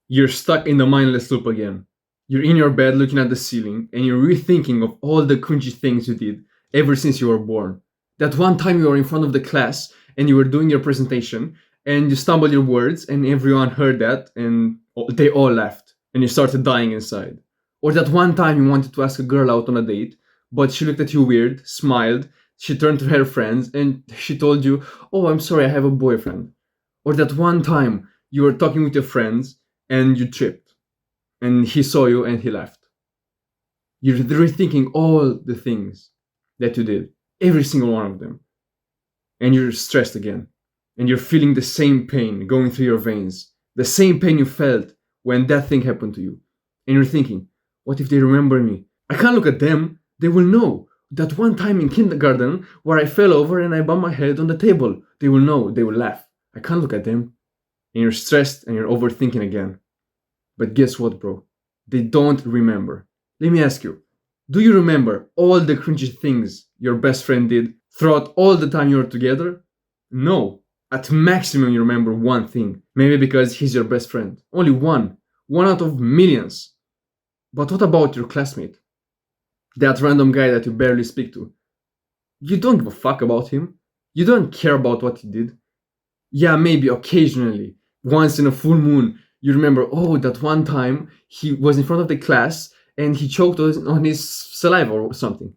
You're stuck in the mindless loop again. You're in your bed looking at the ceiling and you're rethinking of all the cringy things you did ever since you were born. That one time you were in front of the class and you were doing your presentation and you stumbled your words and everyone heard that and they all laughed and you started dying inside. Or that one time you wanted to ask a girl out on a date, but she looked at you weird, smiled, she turned to her friends and she told you, "Oh, I'm sorry, I have a boyfriend." Or that one time you were talking with your friends and you tripped and he saw you and he left. You're rethinking all the things that you did, every single one of them, and you're stressed again. And you're feeling the same pain going through your veins, the same pain you felt when that thing happened to you. And you're thinking, what if they remember me? I can't look at them. They will know. That one time in kindergarten where I fell over and I bumped my head on the table. They will know. They will laugh. I can't look at them. And you're stressed and you're overthinking again. But guess what, bro? They don't remember. Let me ask you, do you remember all the cringy things your best friend did throughout all the time you were together? No. At maximum, you remember one thing. Maybe because he's your best friend. Only one. One out of millions. But what about your classmate? That random guy that you barely speak to. You don't give a fuck about him. You don't care about what he did. Yeah, maybe occasionally, once in a full moon, you remember, oh, that one time he was in front of the class and he choked on his saliva or something.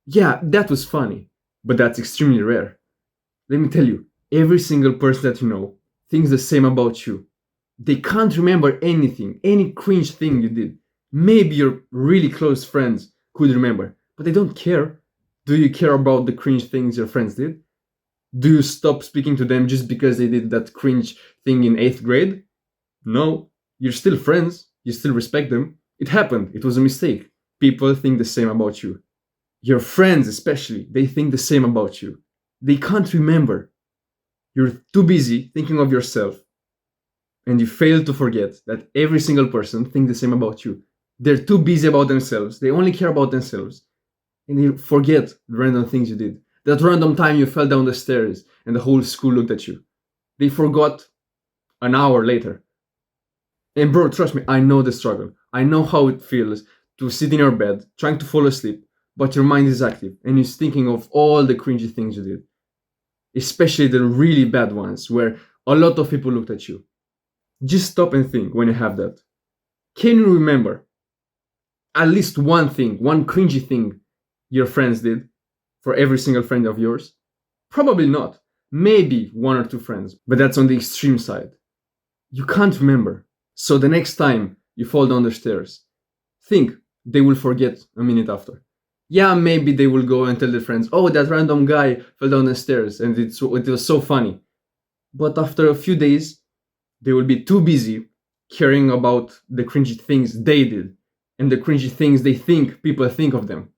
Yeah, that was funny, but that's extremely rare. Let me tell you, every single person that you know thinks the same about you. They can't remember anything, any cringe thing you did. Maybe your really close friends could remember, but they don't care. Do you care about the cringe things your friends did? Do you stop speaking to them just because they did that cringe thing in 8th grade? No, you're still friends. You still respect them. It happened. It was a mistake. People think the same about you. Your friends, especially, they think the same about you. They can't remember. You're too busy thinking of yourself, and you fail to forget that every single person thinks the same about you. They're too busy about themselves. They only care about themselves. And you forget the random things you did. That random time you fell down the stairs and the whole school looked at you. They forgot an hour later. And bro, trust me, I know the struggle. I know how it feels to sit in your bed trying to fall asleep, but your mind is active and you're thinking of all the cringy things you did. Especially the really bad ones where a lot of people looked at you. Just stop and think when you have that. Can you remember at least one thing, one cringy thing your friends did for every single friend of yours? Probably not. Maybe one or two friends, but that's on the extreme side. You can't remember. So the next time you fall down the stairs, think they will forget a minute after. Yeah, maybe they will go and tell their friends, oh, that random guy fell down the stairs and it was so funny. But after a few days, they will be too busy caring about the cringy things they did and the cringy things they think people think of them.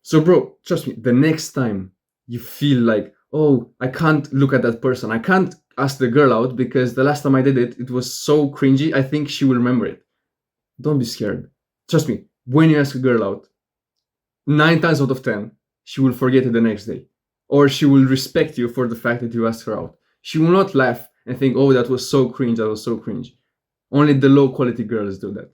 So, bro, trust me, the next time you feel like, oh, I can't look at that person, I can't ask the girl out because the last time I did it, it was so cringy, I think she will remember it. Don't be scared. Trust me, when you ask a girl out, 9 times out of 10, she will forget it the next day. Or she will respect you for the fact that you asked her out. She will not laugh and think, oh, that was so cringe, that was so cringe. Only the low quality girls do that.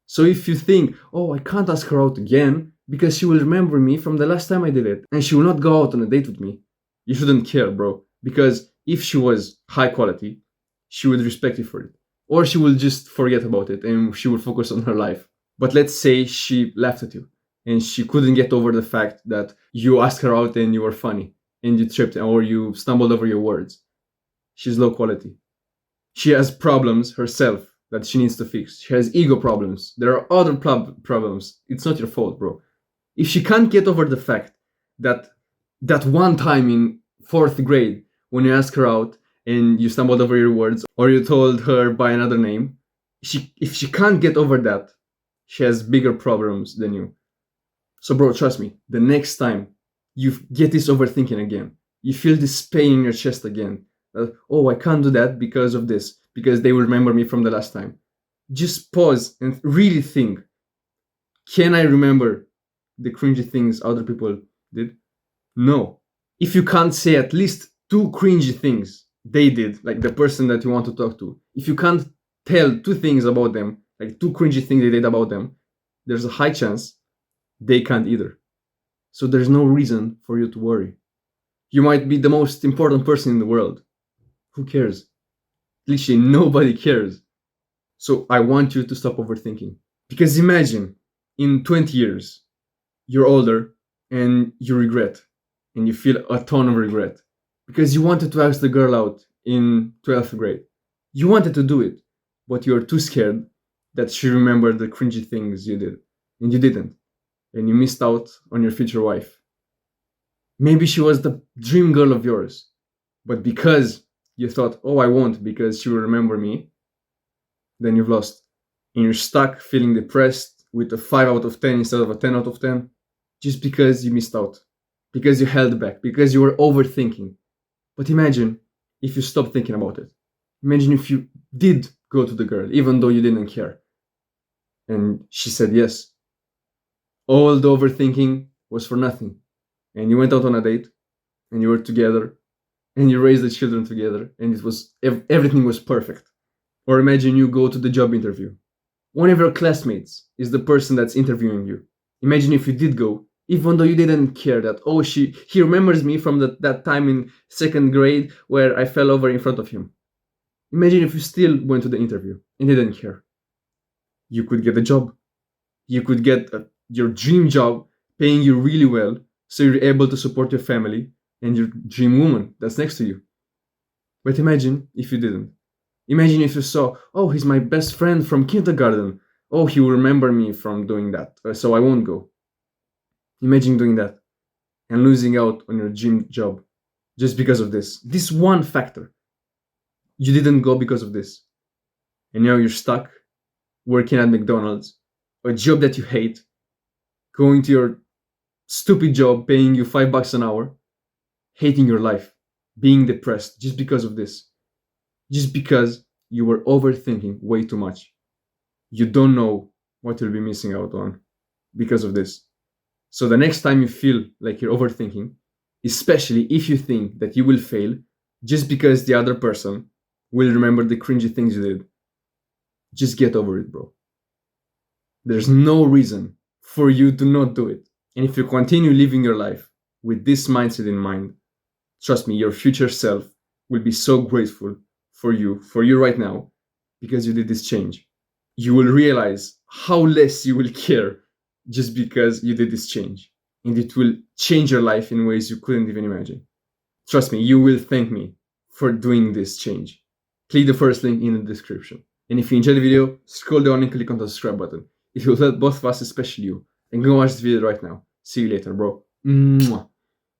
So if you think, oh, I can't ask her out again because she will remember me from the last time I did it and she will not go out on a date with me, you shouldn't care, bro. Because if she was high quality, she would respect you for it. Or she will just forget about it and she will focus on her life. But let's say she laughed at you and she couldn't get over the fact that you asked her out and you were funny and you tripped or you stumbled over your words. She's low quality. She has problems herself that she needs to fix. She has ego problems. There are other problems. It's not your fault, bro. If she can't get over the fact that that one time in 4th grade when you asked her out and you stumbled over your words or you told her by another name, if she can't get over that, she has bigger problems than you. So, bro, trust me, the next time you get this overthinking again, you feel this pain in your chest again, oh, I can't do that because of this, because they will remember me from the last time. Just pause and really think, can I remember the cringy things other people did? No. If you can't say at least two cringy things they did, like the person that you want to talk to, if you can't tell two things about them, like two cringy things they did about them, there's a high chance they can't either. So there's no reason for you to worry. You might be the most important person in the world. Who cares? Literally, nobody cares. So I want you to stop overthinking. Because imagine in 20 years, you're older and you regret, and you feel a ton of regret because you wanted to ask the girl out in 12th grade. You wanted to do it, but you were too scared that she remembered the cringy things you did, and you didn't, and you missed out on your future wife. Maybe she was the dream girl of yours, but because you thought, oh, I won't because she will remember me, then you've lost. And you're stuck feeling depressed with a 5 out of 10 instead of a 10 out of 10 just because you missed out, because you held back, because you were overthinking. But imagine if you stopped thinking about it. Imagine if you did go to the girl, even though you didn't care. And she said yes. All the overthinking was for nothing. And you went out on a date, and you were together, and you raised the children together, and it was everything was perfect. Or imagine you go to the job interview. One of your classmates is the person that's interviewing you. Imagine if you did go, even though you didn't care that, oh, he remembers me from that time in second grade where I fell over in front of him. Imagine if you still went to the interview and didn't care. You could get a job. You could get your dream job paying you really well so you're able to support your family and your dream woman that's next to you. But imagine if you didn't. Imagine if you saw, oh, he's my best friend from kindergarten. Oh, he will remember me from doing that, so I won't go. Imagine doing that and losing out on your dream job just because of this. This one factor. You didn't go because of this. And now you're stuck working at McDonald's, a job that you hate, going to your stupid job paying you $5 an hour, hating your life, being depressed just because of this. Just because you were overthinking way too much. You don't know what you'll be missing out on because of this. So the next time you feel like you're overthinking, especially if you think that you will fail just because the other person will remember the cringy things you did, just get over it, bro. There's no reason for you to not do it. And if you continue living your life with this mindset in mind, trust me, your future self will be so grateful for you right now, because you did this change. You will realize how less you will care just because you did this change. And it will change your life in ways you couldn't even imagine. Trust me, you will thank me for doing this change. Click the first link in the description. And if you enjoyed the video, scroll down and click on the subscribe button. It will help both of us, especially you. And go watch this video right now. See you later, bro. Mwah.